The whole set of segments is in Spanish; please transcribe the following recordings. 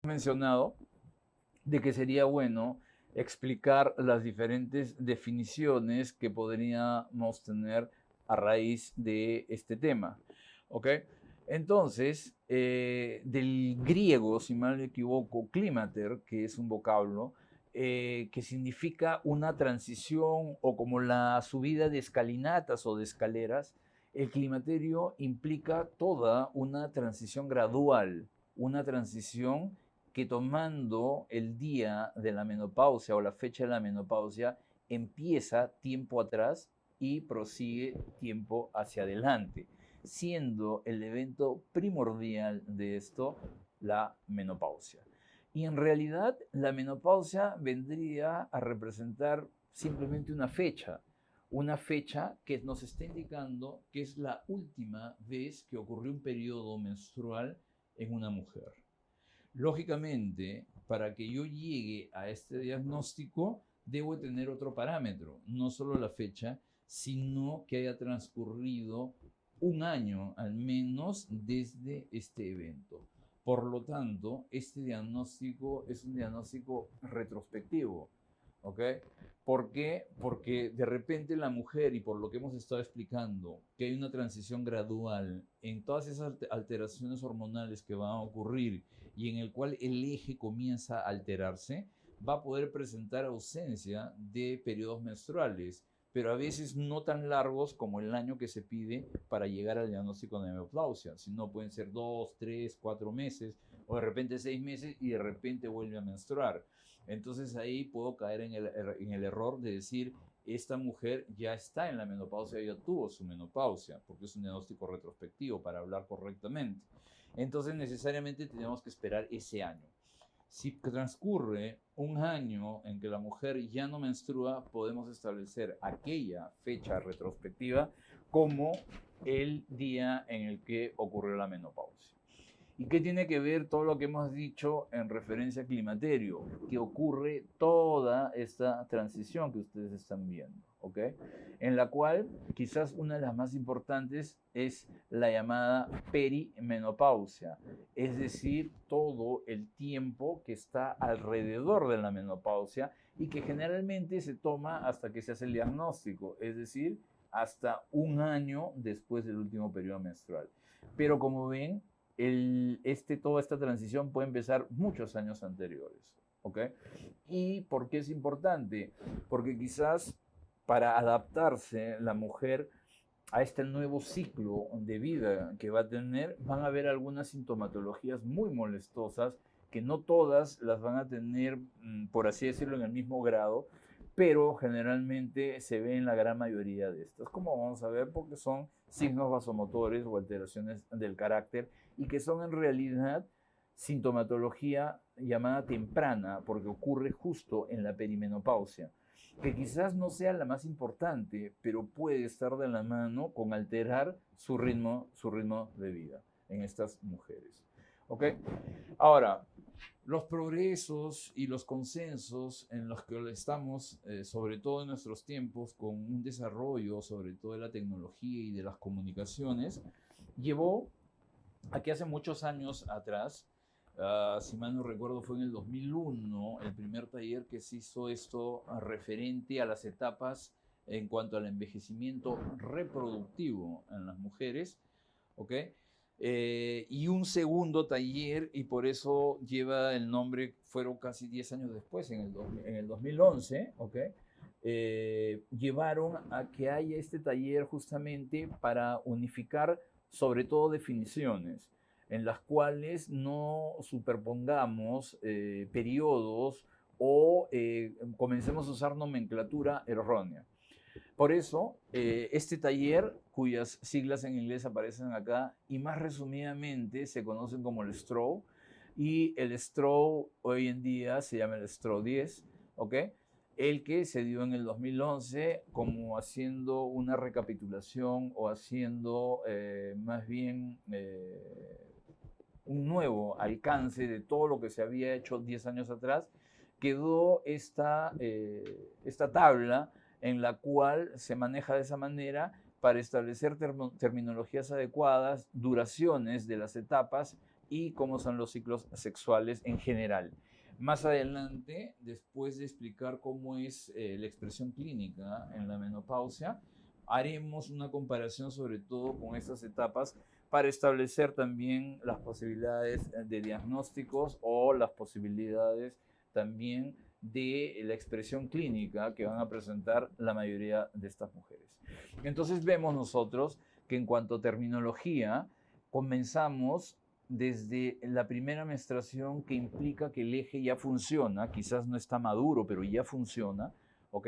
mencionado de que sería bueno explicar las diferentes definiciones que podríamos tener a raíz de este tema. ¿Ok? Entonces, del griego, si mal no me equivoco, climater, que es un vocablo, que significa una transición o como la subida de escalinatas o de escaleras, el climaterio implica toda una transición gradual, una transición que tomando el día de la menopausia o la fecha de la menopausia empieza tiempo atrás y prosigue tiempo hacia adelante, siendo el evento primordial de esto la menopausia. Y en realidad la menopausia vendría a representar simplemente una fecha que nos está indicando que es la última vez que ocurrió un periodo menstrual en una mujer. Lógicamente, para que yo llegue a este diagnóstico, debo tener otro parámetro, no solo la fecha, sino que haya transcurrido un año al menos desde este evento. Por lo tanto, este diagnóstico es un diagnóstico retrospectivo. ¿Ok? ¿Por qué? Porque de repente la mujer, y por lo que hemos estado explicando, que hay una transición gradual en todas esas alteraciones hormonales que van a ocurrir y en el cual el eje comienza a alterarse, va a poder presentar ausencia de periodos menstruales, pero a veces no tan largos como el año que se pide para llegar al diagnóstico de menopausia, sino pueden ser 2, 3, 4 meses o de repente 6 meses y de repente vuelve a menstruar. Entonces ahí puedo caer en el error de decir, esta mujer ya está en la menopausia, ya tuvo su menopausia, porque es un diagnóstico retrospectivo para hablar correctamente. Entonces necesariamente tenemos que esperar ese año. Si transcurre un año en que la mujer ya no menstrua, podemos establecer aquella fecha retrospectiva como el día en el que ocurrió la menopausia. ¿Y qué tiene que ver todo lo que hemos dicho en referencia a climaterio? Que ocurre toda esta transición que ustedes están viendo, ¿ok? En la cual quizás una de las más importantes es la llamada perimenopausia, es decir, todo el tiempo que está alrededor de la menopausia y que generalmente se toma hasta que se hace el diagnóstico, es decir, hasta un año después del último periodo menstrual. Pero como ven, toda esta transición puede empezar muchos años anteriores. ¿Ok? ¿Y por qué es importante? Porque quizás para adaptarse la mujer a este nuevo ciclo de vida que va a tener, van a haber algunas sintomatologías muy molestosas que no todas las van a tener, por así decirlo, en el mismo grado, pero generalmente se ve en la gran mayoría de estas, como vamos a ver, porque son signos vasomotores o alteraciones del carácter y que son en realidad sintomatología llamada temprana, porque ocurre justo en la perimenopausia, que quizás no sea la más importante, pero puede estar de la mano con alterar su ritmo de vida en estas mujeres. ¿Ok? Ahora, los progresos y los consensos en los que estamos, sobre todo en nuestros tiempos, con un desarrollo, sobre todo de la tecnología y de las comunicaciones, llevó a que hace muchos años atrás, si mal no recuerdo, fue en el 2001, el primer taller que se hizo esto referente a las etapas en cuanto al envejecimiento reproductivo en las mujeres, ¿ok? Y un segundo taller, y por eso lleva el nombre, fueron casi 10 años después, en el 2011, ¿ok? Llevaron a que haya este taller justamente para unificar sobre todo definiciones en las cuales no superpongamos periodos o comencemos a usar nomenclatura errónea. Por eso, este taller, cuyas siglas en inglés aparecen acá, y más resumidamente se conocen como el STRO, y el STRO hoy en día se llama el STRO 10, ¿ok? El que se dio en el 2011 como haciendo una recapitulación o haciendo más bien un nuevo alcance de todo lo que se había hecho 10 años atrás, quedó esta tabla en la cual se maneja de esa manera para establecer terminologías adecuadas, duraciones de las etapas y cómo son los ciclos sexuales en general. Más adelante, después de explicar cómo es la expresión clínica en la menopausia, haremos una comparación sobre todo con estas etapas para establecer también las posibilidades de diagnósticos o las posibilidades también de la expresión clínica que van a presentar la mayoría de estas mujeres. Entonces vemos nosotros que en cuanto a terminología, comenzamos desde la primera menstruación, que implica que el eje ya funciona, quizás no está maduro, pero ya funciona, ¿ok?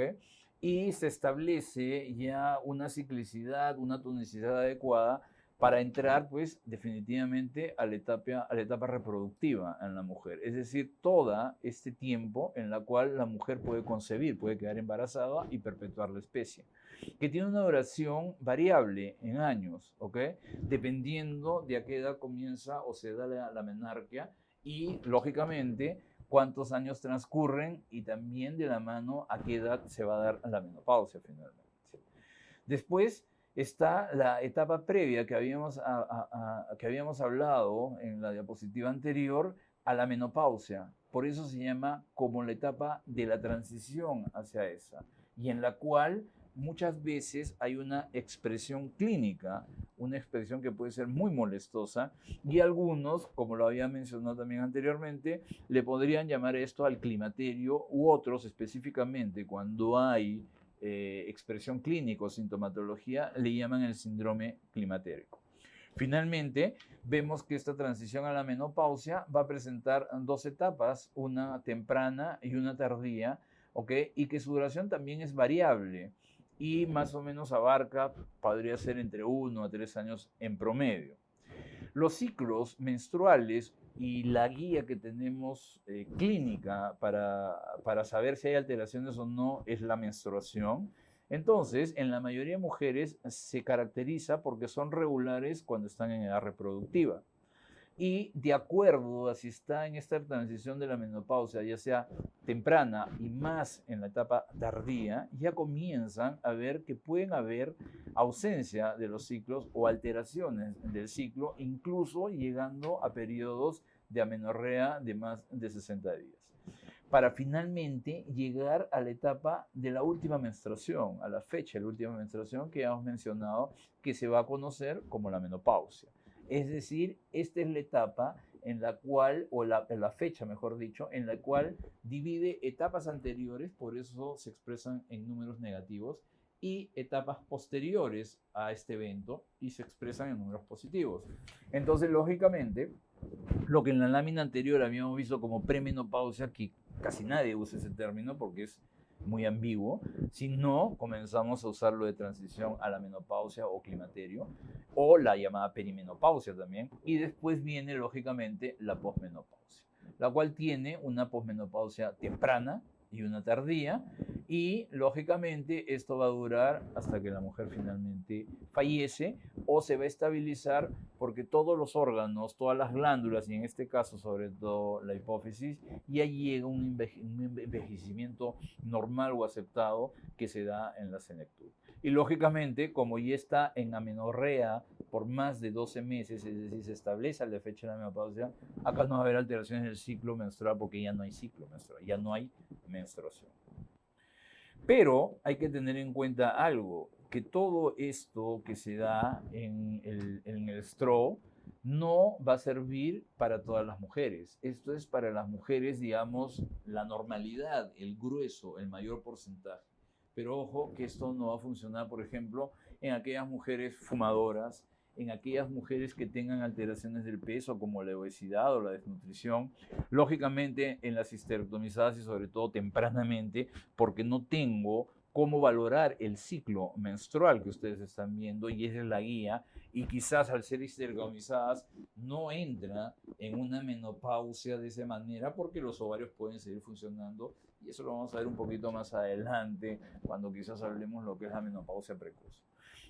Y se establece ya una ciclicidad, una tonicidad adecuada para entrar, pues, definitivamente a la etapa reproductiva en la mujer. Es decir, todo este tiempo en la cual la mujer puede concebir, puede quedar embarazada y perpetuar la especie, que tiene una duración variable en años, ¿ok? Dependiendo de a qué edad comienza o se da la menarquia y, lógicamente, cuántos años transcurren y también de la mano a qué edad se va a dar la menopausia finalmente. Después está la etapa previa que habíamos hablado en la diapositiva anterior a la menopausia. Por eso se llama como la etapa de la transición hacia esa, y en la cual muchas veces hay una expresión clínica, una expresión que puede ser muy molestosa, y algunos, como lo había mencionado también anteriormente, le podrían llamar esto al climaterio, u otros específicamente cuando hay expresión clínica o sintomatología, le llaman el síndrome climatérico. Finalmente, vemos que esta transición a la menopausia va a presentar dos etapas, una temprana y una tardía, ¿ok? Y que su duración también es variable y más o menos abarca, podría ser entre 1 a 3 años en promedio. Los ciclos menstruales y la guía que tenemos clínica para saber si hay alteraciones o no es la menstruación. Entonces, en la mayoría de mujeres se caracteriza porque son regulares cuando están en edad reproductiva. Y de acuerdo a si está en esta transición de la menopausia, ya sea temprana y más en la etapa tardía, ya comienzan a ver que pueden haber ausencia de los ciclos o alteraciones del ciclo, incluso llegando a periodos de amenorrea de más de 60 días, para finalmente llegar a la etapa de la última menstruación, a la fecha de la última menstruación que ya hemos mencionado, que se va a conocer como la menopausia. Es decir, esta es la etapa en la cual, o la fecha, mejor dicho, en la cual divide etapas anteriores, por eso se expresan en números negativos, y etapas posteriores a este evento y se expresan en números positivos. Entonces, lógicamente, lo que en la lámina anterior habíamos visto como premenopausia, que casi nadie usa ese término porque es muy ambiguo, si no comenzamos a usarlo de transición a la menopausia o climaterio, o la llamada perimenopausia también, y después viene lógicamente la posmenopausia, la cual tiene una posmenopausia temprana y una tardía, y lógicamente esto va a durar hasta que la mujer finalmente fallece o se va a estabilizar, porque todos los órganos, todas las glándulas, y en este caso sobre todo la hipófisis, ya llega un envejecimiento normal o aceptado que se da en la senectud. Y lógicamente, como ya está en amenorrea por más de 12 meses, es decir, se establece la fecha de la menopausia, acá no va a haber alteraciones del ciclo menstrual porque ya no hay ciclo menstrual, ya no hay menstruación. Pero hay que tener en cuenta algo, que todo esto que se da en el STRO no va a servir para todas las mujeres. Esto es para las mujeres, digamos, la normalidad, el grueso, el mayor porcentaje. Pero ojo que esto no va a funcionar, por ejemplo, en aquellas mujeres fumadoras, en aquellas mujeres que tengan alteraciones del peso como la obesidad o la desnutrición, lógicamente en las histerectomizadas y sobre todo tempranamente, porque no tengo cómo valorar el ciclo menstrual que ustedes están viendo y esa es la guía, y quizás al ser histerectomizadas no entra en una menopausia de esa manera porque los ovarios pueden seguir funcionando, y eso lo vamos a ver un poquito más adelante cuando quizás hablemos lo que es la menopausia precoz.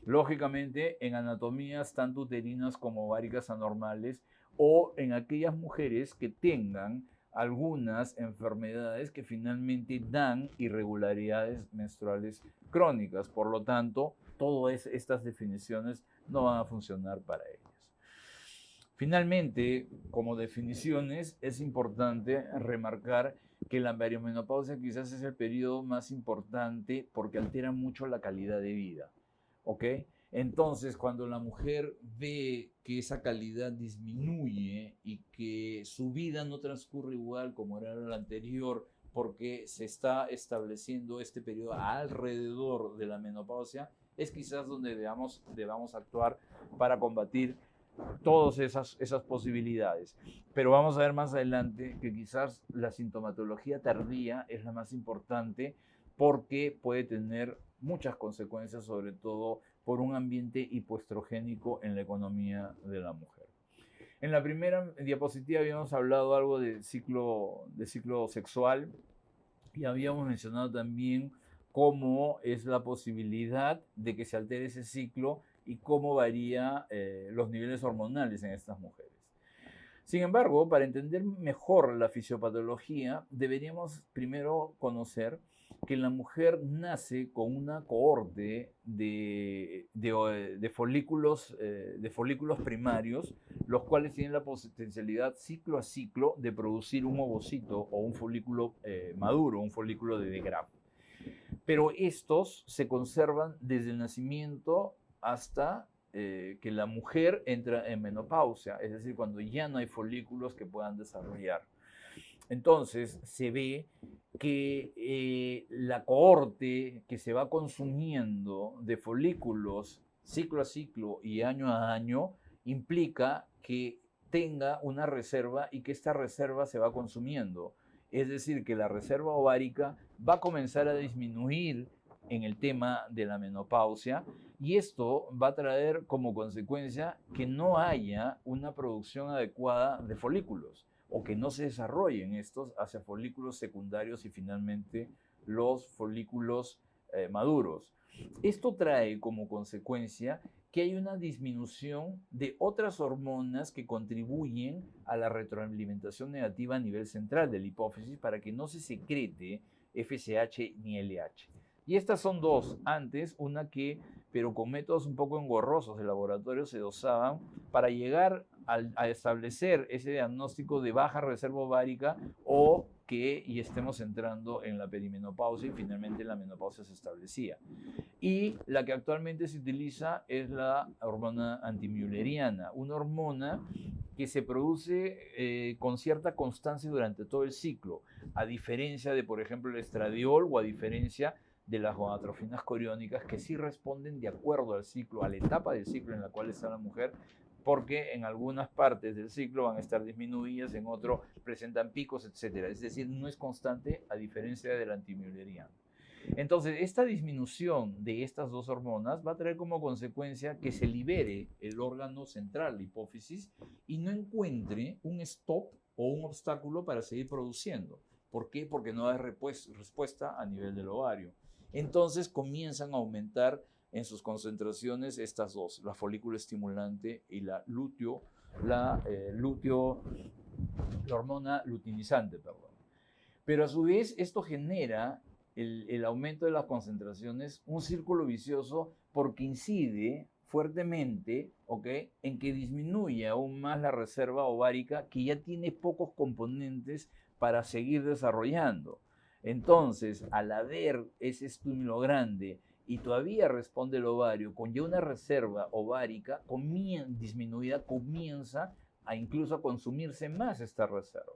Lógicamente, en anatomías tanto uterinas como ováricas anormales, o en aquellas mujeres que tengan algunas enfermedades que finalmente dan irregularidades menstruales crónicas. Por lo tanto, todas estas definiciones no van a funcionar para ellas. Finalmente, como definiciones, es importante remarcar que la perimenopausia quizás es el periodo más importante porque altera mucho la calidad de vida, ¿ok? Entonces, cuando la mujer ve que esa calidad disminuye y que su vida no transcurre igual como era la anterior, porque se está estableciendo este periodo alrededor de la menopausia, es quizás donde debamos actuar para combatir todas esas posibilidades. Pero vamos a ver más adelante que quizás la sintomatología tardía es la más importante porque puede tener muchas consecuencias, sobre todo por un ambiente hipoestrogénico en la economía de la mujer. En la primera diapositiva habíamos hablado algo de ciclo sexual y habíamos mencionado también cómo es la posibilidad de que se altere ese ciclo y cómo varía los niveles hormonales en estas mujeres. Sin embargo, para entender mejor la fisiopatología, deberíamos primero conocer que la mujer nace con una cohorte de folículos primarios, los cuales tienen la potencialidad ciclo a ciclo de producir un ovocito o un folículo maduro, un folículo de Degraf. Pero estos se conservan desde el nacimiento hasta que la mujer entra en menopausia, es decir, cuando ya no hay folículos que puedan desarrollar. Entonces se ve que la cohorte que se va consumiendo de folículos ciclo a ciclo y año a año implica que tenga una reserva y que esta reserva se va consumiendo. Es decir, que la reserva ovárica va a comenzar a disminuir en el tema de la menopausia y esto va a traer como consecuencia que no haya una producción adecuada de folículos o que no se desarrollen estos hacia folículos secundarios y finalmente los folículos maduros. Esto trae como consecuencia que hay una disminución de otras hormonas que contribuyen a la retroalimentación negativa a nivel central de la hipófisis para que no se secrete FSH ni LH. Y estas son dos. Antes, una que, pero con métodos un poco engorrosos de laboratorio, se dosaban para llegar a establecer ese diagnóstico de baja reserva ovárica o que y estemos entrando en la perimenopausia y finalmente la menopausia se establecía. Y la que actualmente se utiliza es la hormona antimülleriana, una hormona que se produce con cierta constancia durante todo el ciclo, a diferencia de, por ejemplo, el estradiol o a diferencia de las gonadotrofinas coriónicas que sí responden de acuerdo al ciclo, a la etapa del ciclo en la cual está la mujer, porque en algunas partes del ciclo van a estar disminuidas, en otro presentan picos, etc. Es decir, no es constante a diferencia del antimülleriano. Entonces, esta disminución de estas dos hormonas va a traer como consecuencia que se libere el órgano central, la hipófisis, y no encuentre un stop o un obstáculo para seguir produciendo. ¿Por qué? Porque no hay respuesta a nivel del ovario. Entonces comienzan a aumentar en sus concentraciones estas dos, la folículo estimulante y la hormona luteinizante, perdón. Pero a su vez esto genera el aumento de las concentraciones, un círculo vicioso porque incide fuertemente, ¿ok?, en que disminuye aún más la reserva ovárica que ya tiene pocos componentes para seguir desarrollando. Entonces, al haber ese estímulo grande y todavía responde el ovario con ya una reserva ovárica disminuida, comienza a incluso a consumirse más esta reserva.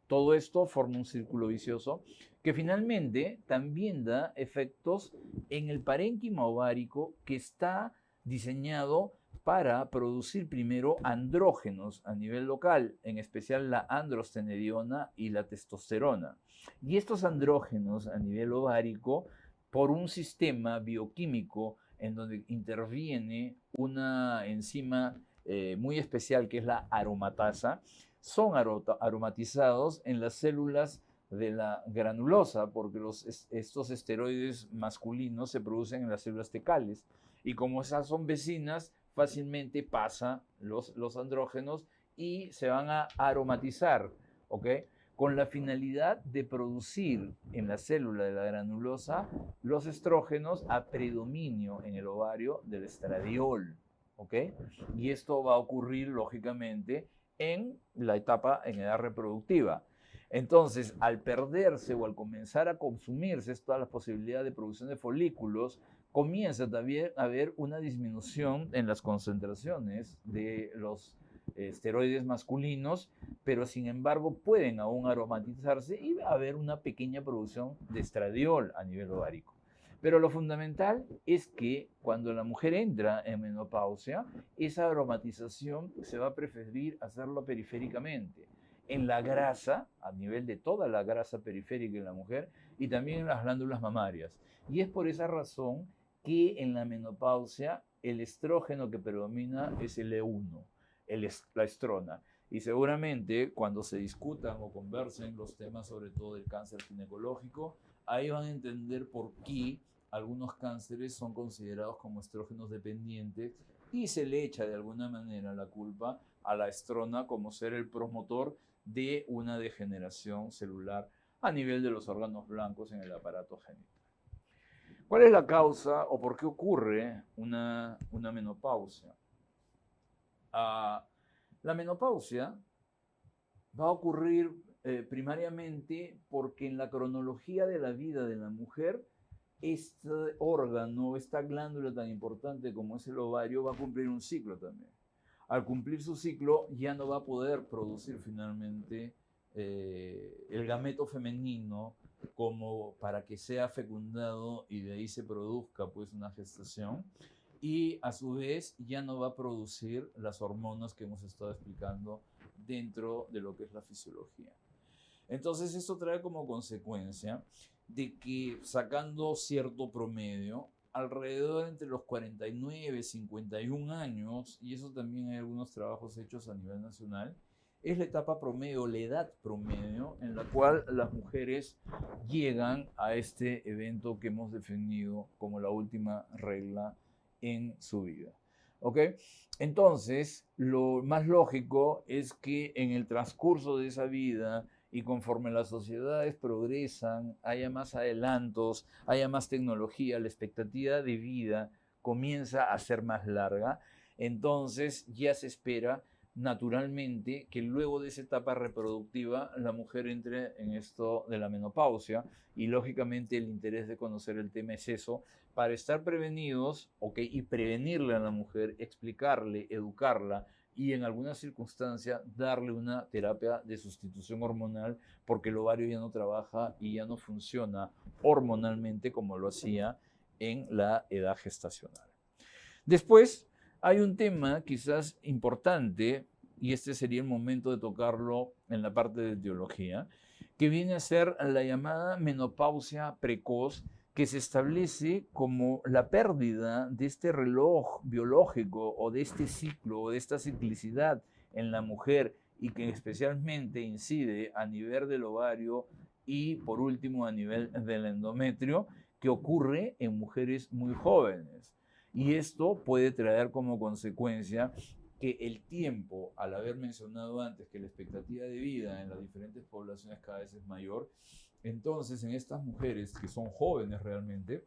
Todo esto forma un círculo vicioso que finalmente también da efectos en el parénquima ovárico que está diseñado para producir primero andrógenos a nivel local, en especial la androstenediona y la testosterona. Y estos andrógenos a nivel ovárico, por un sistema bioquímico en donde interviene una enzima muy especial que es la aromatasa, son aromatizados en las células de la granulosa, porque estos esteroides masculinos se producen en las células tecales. Y como esas son vecinas, fácilmente pasan los andrógenos y se van a aromatizar, ¿ok?, con la finalidad de producir en la célula de la granulosa los estrógenos a predominio en el ovario del estradiol. ¿ok? Y esto va a ocurrir, lógicamente, en la etapa en edad reproductiva. Entonces, al perderse o al comenzar a consumirse todas las posibilidades de producción de folículos, comienza también a haber una disminución en las concentraciones de los esteroides masculinos, pero sin embargo pueden aún aromatizarse y haber una pequeña producción de estradiol a nivel ovárico. Pero lo fundamental es que cuando la mujer entra en menopausia, esa aromatización se va a preferir hacerlo periféricamente, en la grasa, a nivel de toda la grasa periférica en la mujer, y también en las glándulas mamarias. Y es por esa razón que en la menopausia el estrógeno que predomina es el E1, la estrona. Y seguramente cuando se discutan o conversen los temas sobre todo del cáncer ginecológico, ahí van a entender por qué algunos cánceres son considerados como estrógenos dependientes y se le echa de alguna manera la culpa a la estrona como ser el promotor de una degeneración celular a nivel de los órganos blancos en el aparato genital. ¿Cuál es la causa o por qué ocurre una menopausia? La menopausia va a ocurrir primariamente porque en la cronología de la vida de la mujer, este órgano, esta glándula tan importante como es el ovario, va a cumplir un ciclo también. Al cumplir su ciclo ya no va a poder producir finalmente el gameto femenino como para que sea fecundado y de ahí se produzca pues una gestación, y a su vez ya no va a producir las hormonas que hemos estado explicando dentro de lo que es la fisiología. Entonces esto trae como consecuencia de que sacando cierto promedio, alrededor entre los 49 y 51 años, y eso también hay algunos trabajos hechos a nivel nacional, es la etapa promedio, la edad promedio en la cual las mujeres llegan a este evento que hemos definido como la última regla en su vida. ¿Ok? Entonces, lo más lógico es que en el transcurso de esa vida y conforme las sociedades progresan, haya más adelantos, haya más tecnología, la expectativa de vida comienza a ser más larga, entonces ya se espera naturalmente que luego de esa etapa reproductiva la mujer entre en esto de la menopausia, y lógicamente el interés de conocer el tema es eso, para estar prevenidos, ¿ok? Y prevenirle a la mujer, explicarle, educarla y en alguna circunstancia darle una terapia de sustitución hormonal porque el ovario ya no trabaja y ya no funciona hormonalmente como lo hacía en la edad gestacional. Después hay un tema quizás importante, y este sería el momento de tocarlo en la parte de etiología, que viene a ser la llamada menopausia precoz, que se establece como la pérdida de este reloj biológico o de este ciclo o de esta ciclicidad en la mujer, y que especialmente incide a nivel del ovario y por último a nivel del endometrio, que ocurre en mujeres muy jóvenes. Y esto puede traer como consecuencia que el tiempo, al haber mencionado antes que la expectativa de vida en las diferentes poblaciones cada vez es mayor, entonces en estas mujeres que son jóvenes realmente,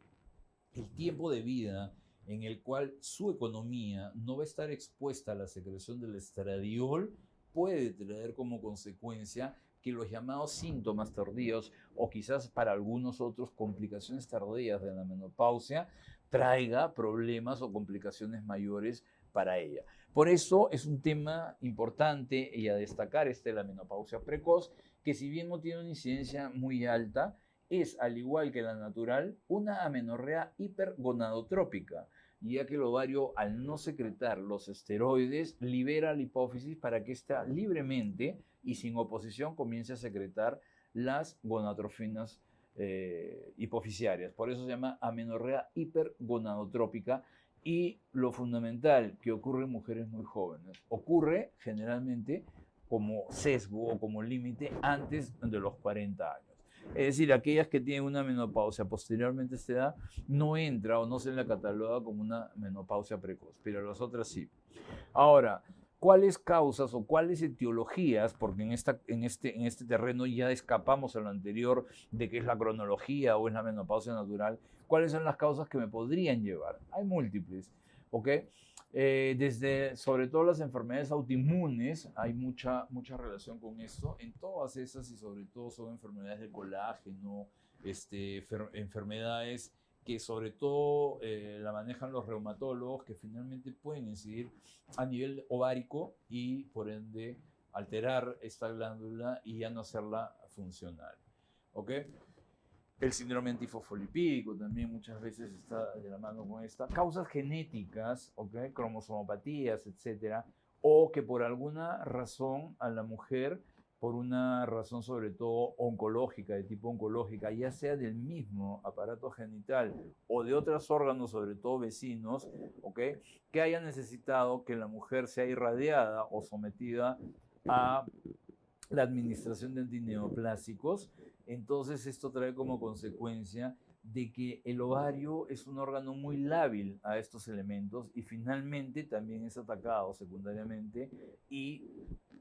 el tiempo de vida en el cual su economía no va a estar expuesta a la secreción del estradiol puede traer como consecuencia que los llamados síntomas tardíos o quizás para algunos otros complicaciones tardías de la menopausia traiga problemas o complicaciones mayores para ella. Por eso es un tema importante y a destacar la menopausia precoz, que si bien no tiene una incidencia muy alta, es, al igual que la natural, una amenorrea hipergonadotrópica, ya que el ovario, al no secretar los esteroides, libera la hipófisis para que ésta libremente y sin oposición comience a secretar las gonadotrofinas hipofisiarias. Por eso se llama amenorrea hipergonadotrópica. Y lo fundamental que ocurre en mujeres muy jóvenes, ocurre generalmente como sesgo o como límite antes de los 40 años. Es decir, aquellas que tienen una menopausia posteriormente a esta edad no entra o no se la cataloga como una menopausia precoz, pero las otras sí. Ahora, ¿cuáles causas o cuáles etiologías? Porque en este terreno ya escapamos a lo anterior de qué es la cronología o es la menopausia natural. ¿Cuáles son las causas que me podrían llevar? Hay múltiples. ¿ok? Desde, sobre todo las enfermedades autoinmunes, hay mucha relación con esto. En todas esas y sobre todo son enfermedades de colágeno, enfermedades que sobre todo la manejan los reumatólogos, que finalmente pueden incidir a nivel ovárico y por ende alterar esta glándula y ya no hacerla funcional. ¿Ok? El síndrome antifosfolipídico también muchas veces está de la mano con esta. Causas genéticas, ¿ok? Cromosomopatías, etcétera, o que por alguna razón a la mujer, por una razón sobre todo oncológica, de tipo oncológica, ya sea del mismo aparato genital o de otros órganos, sobre todo vecinos, ¿ok? Que haya necesitado que la mujer sea irradiada o sometida a la administración de antineoplásicos. Entonces esto trae como consecuencia de que el ovario es un órgano muy lábil a estos elementos y finalmente también es atacado secundariamente y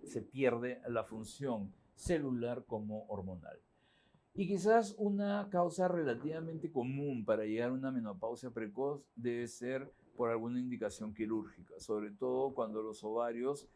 se pierde la función celular como hormonal. Y quizás una causa relativamente común para llegar a una menopausia precoz debe ser por alguna indicación quirúrgica, sobre todo cuando los ovarios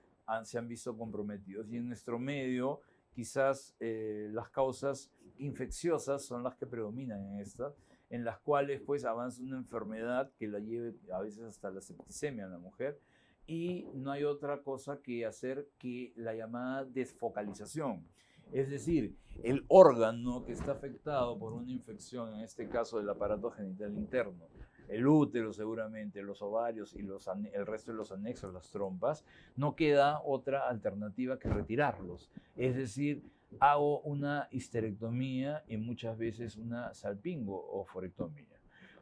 se han visto comprometidos. Y en nuestro medio, quizás las causas infecciosas son las que predominan en estas, en las cuales pues avanza una enfermedad que la lleve a veces hasta la septicemia en la mujer, y no hay otra cosa que hacer que la llamada desfocalización. Es decir, el órgano que está afectado por una infección, en este caso del aparato genital interno, el útero seguramente, los ovarios y el resto de los anexos, las trompas, no queda otra alternativa que retirarlos. Es decir, hago una histerectomía y muchas veces una salpingo o forectomía.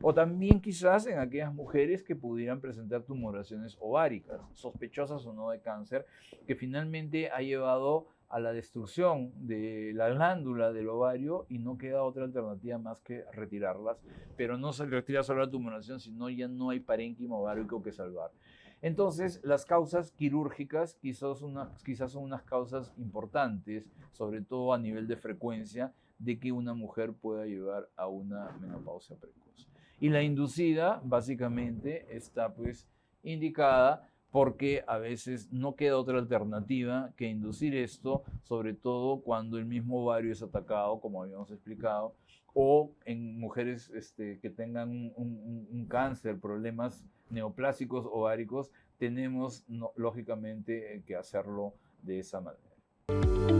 O también quizás en aquellas mujeres que pudieran presentar tumoraciones ováricas, sospechosas o no de cáncer, que finalmente ha llevado a la destrucción de la glándula del ovario y no queda otra alternativa más que retirarlas, pero no se retira solo la tumoración, sino ya no hay parénquima ovárico que salvar. Entonces, las causas quirúrgicas quizás son unas causas importantes, sobre todo a nivel de frecuencia, de que una mujer pueda llevar a una menopausia precoz. Y la inducida, básicamente, está pues indicada porque a veces no queda otra alternativa que inducir esto, sobre todo cuando el mismo ovario es atacado, como habíamos explicado, o en mujeres que tengan un cáncer, problemas neoplásicos ováricos, tenemos lógicamente que hacerlo de esa manera.